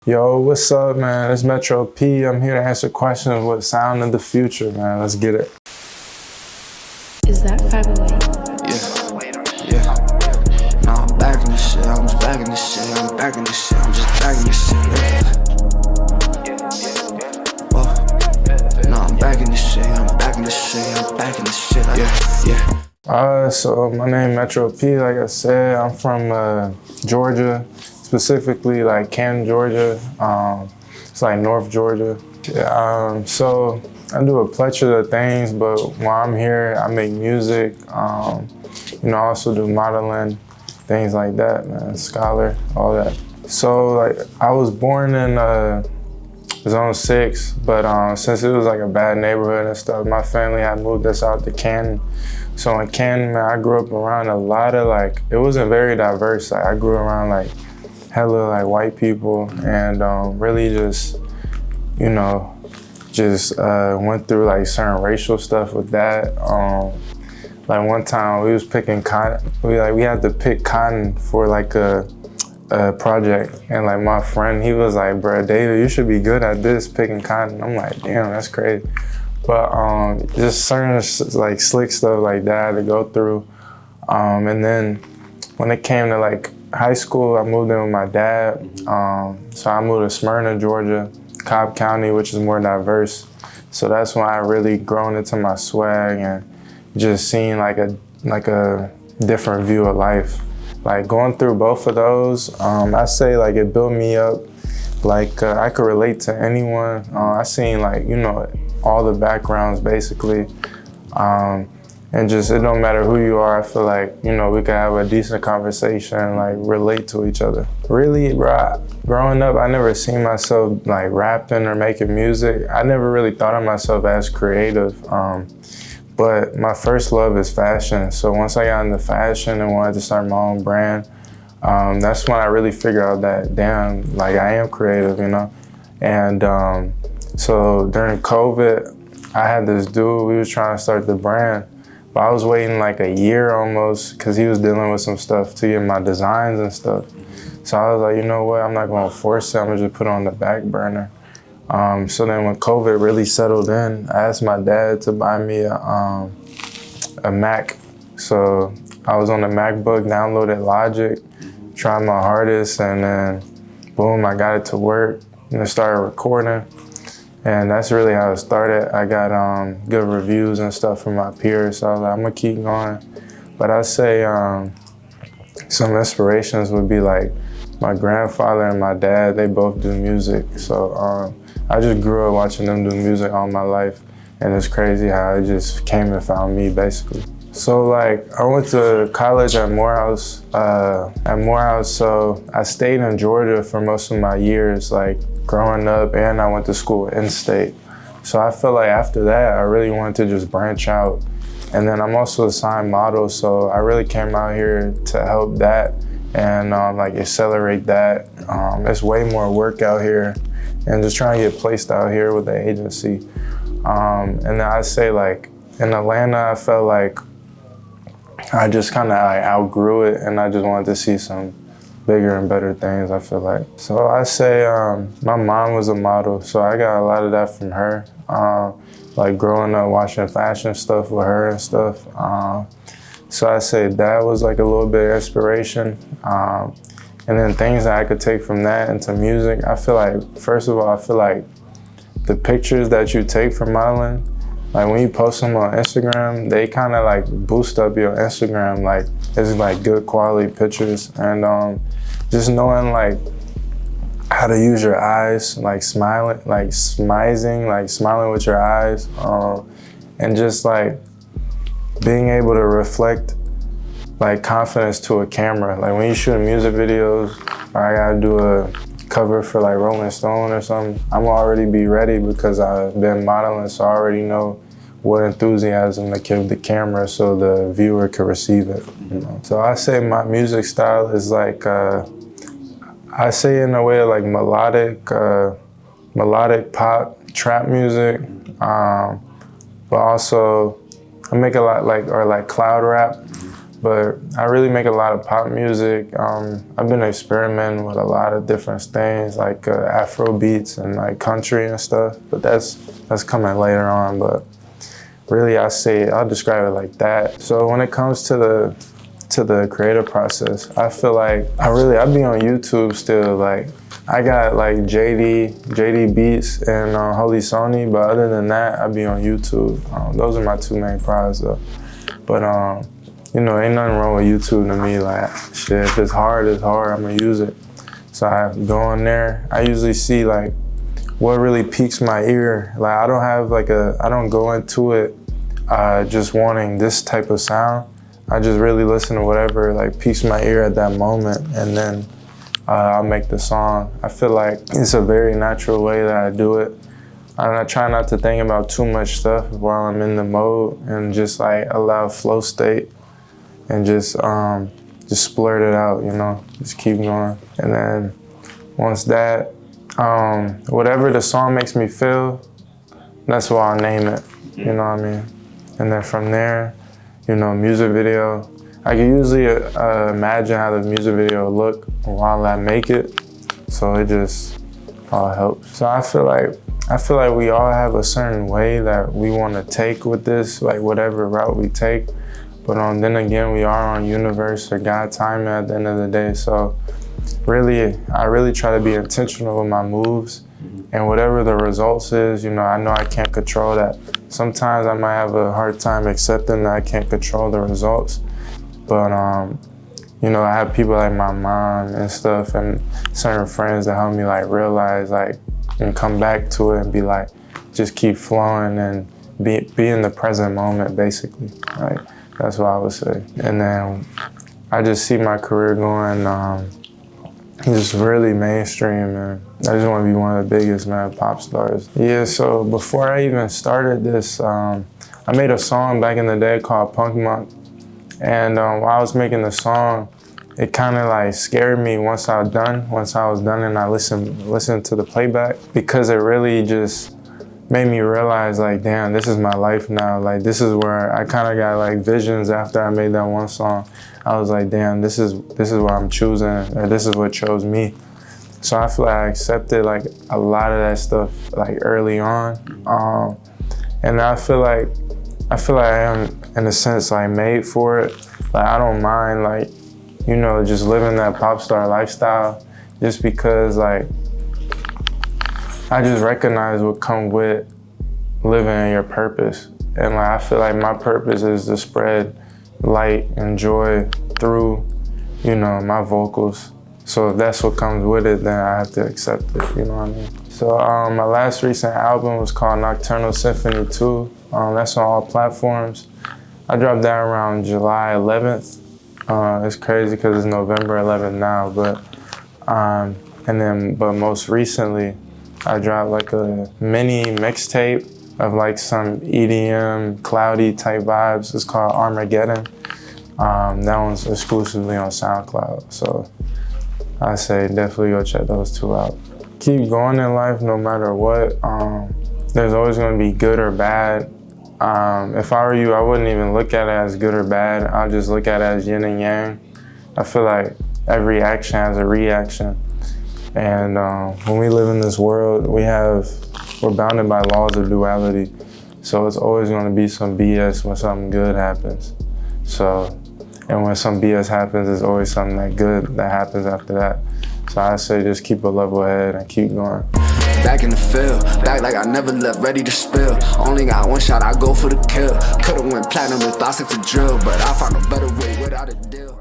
Yo, what's up, man? It's M3tr0 P. I'm here to answer questions with sound of the future, man. Let's get it. Is that 508? Yeah. No, I'm back in this shit. I'm just back in this shit. I'm back in this shit. I'm just back in this shit. Yeah. Whoa. No, I'm back in this shit. I'm back in this shit. I'm back in this shit. Yeah. So my name M3tr0 P. Like I said, I'm from Georgia, specifically like Canton, Georgia. It's like North Georgia. So I do a plethora of things, but while I'm here, I make music. I also do modeling, things like that, man. Scholar, all that. So like I was born in Zone 6, but since it was like a bad neighborhood and stuff, my family had moved us out to Canton. So in Canton, man, I grew up around a lot of it wasn't very diverse. Like I grew around like hella like white people and really just, went through like certain racial stuff with that. Like one time we was picking cotton, we had to pick cotton for like a project, and like my friend, he was like, "Bro, David, you should be good at this, picking cotton." I'm like, damn, that's crazy. But just certain like slick stuff like that to go through. And then when it came to like high school, I moved in with my dad. So I moved to Smyrna, Georgia, Cobb County, which is more diverse. So that's when I really grown into my swag and just seeing like a different view of life. Like going through both of those, I say like it built me up. Like I could relate to anyone. I seen like, all the backgrounds basically. And just, it don't matter who you are, I feel like, we could have a decent conversation, like relate to each other. Really, bro, growing up, I never seen myself like rapping or making music. I never really thought of myself as creative. But my first love is fashion. So once I got into fashion and wanted to start my own brand, that's when I really figured out that, damn, like I am creative, And so during COVID, I had this dude, we was trying to start the brand, but I was waiting like a year almost because he was dealing with some stuff to get my designs and stuff. So I was like, you know what, I'm not gonna force it, I'm gonna just put it on the back burner. So then when COVID really settled in, I asked my dad to buy me a Mac. So I was on the MacBook, downloaded Logic, tried my hardest, and then boom, I got it to work and I started recording. And that's really how it started. I got good reviews and stuff from my peers, so I was like, I'm gonna keep going. But I'd say some inspirations would be like my grandfather and my dad, they both do music. So I just grew up watching them do music all my life. And it's crazy how it just came and found me, basically. So like, I went to college at Morehouse. So I stayed in Georgia for most of my years, like growing up, and I went to school in-state. So I feel like after that, I really wanted to just branch out. And then I'm also a signed model, so I really came out here to help that and like accelerate that. It's way more work out here and just trying to get placed out here with the agency. And then I say like, in Atlanta, I felt like I just kind of outgrew it and I just wanted to see some bigger and better things, I feel like. So I say my mom was a model, so I got a lot of that from her. Like growing up watching fashion stuff with her and stuff. So I say that was like a little bit of inspiration. And then things that I could take from that into music, I feel like, first of all, I feel like the pictures that you take for modeling, like when you post them on Instagram, they kind of like boost up your Instagram. Like it's like good quality pictures, and just knowing like how to use your eyes, like smiling, like smizing, like smiling with your eyes, and just like being able to reflect like confidence to a camera. Like when you shoot music videos, or I gotta do a cover for like Rolling Stone or something, I'm already be ready because I've been modeling, so I already know what enthusiasm to give the camera so the viewer can receive it. So I say my music style is like, I say in a way like melodic pop, trap music, but also I make a lot like cloud rap. but I really make a lot of pop music. I've been experimenting with a lot of different things, like Afro beats and like country and stuff, but that's coming later on. But really, I'll describe it like that. So when it comes to the creative process, I feel like I be on YouTube still. Like I got like JD Beats and Holy Sony, but other than that, I be on YouTube. Those are my two main products though. But you know, ain't nothing wrong with YouTube to me. Like shit, if it's hard, it's hard. I'm gonna use it. So I go on there. I usually see like what really piques my ear. Like I don't go into it just wanting this type of sound. I just really listen to whatever like piques my ear at that moment, and then I'll make the song. I feel like it's a very natural way that I do it. And I try not to think about too much stuff while I'm in the mode, and just like allow flow state and just splurt it out, you know, just keep going. And then once that, whatever the song makes me feel, that's what I'll name it, you know what I mean? And then from there, you know, music video, I can usually imagine how the music video will look while I make it, so it just all helps. So I feel like we all have a certain way that we want to take with this, like whatever route we take. But then again, we are on universe or God timing at the end of the day. So really, I really try to be intentional with my moves, and whatever the results is, you know I can't control that. Sometimes I might have a hard time accepting that I can't control the results. But you know, I have people like my mom and stuff, and certain friends that help me like realize like and come back to it and be like, just keep flowing and be in the present moment, basically. Like that's what I would say. And then I just see my career going just really mainstream, and I just want to be one of the biggest, man, pop stars. Yeah, so before I even started this, I made a song back in the day called Punk Monk. And while I was making the song, it kind of like scared me once I was done and I listened to the playback, because it really just made me realize like, damn, this is my life now. Like this is where I kind of got like visions after I made that one song. I was like, damn, this is what I'm choosing, or this is what chose me. So I feel like I accepted like a lot of that stuff like early on. And I feel like I am, in a sense, like made for it. Like I don't mind like, you know, just living that pop star lifestyle, just because like I just recognize what comes with living your purpose. And like I feel like my purpose is to spread light and joy through, you know, my vocals. So if that's what comes with it, then I have to accept it, you know what I mean? So my last recent album was called Nocturnal Symphony 2. That's on all platforms. I dropped that around July 11th. It's crazy because it's November 11th now, but most recently, I dropped like a mini mixtape of like some EDM, cloudy type vibes. It's called Armageddon. That one's exclusively on SoundCloud. So I say definitely go check those two out. Keep going in life no matter what. There's always gonna be good or bad. If I were you, I wouldn't even look at it as good or bad. I'll just look at it as yin and yang. I feel like every action has a reaction. And when we live in this world, we're bounded by laws of duality. So it's always gonna be some BS when something good happens. And when some BS happens, there's always something that good that happens after that. So I say just keep a level head and keep going. Back in the field, back like I never left, ready to spill. Only got one shot, I go for the kill. Could've went platinum with thoughts to drill, but I found a better way without a deal.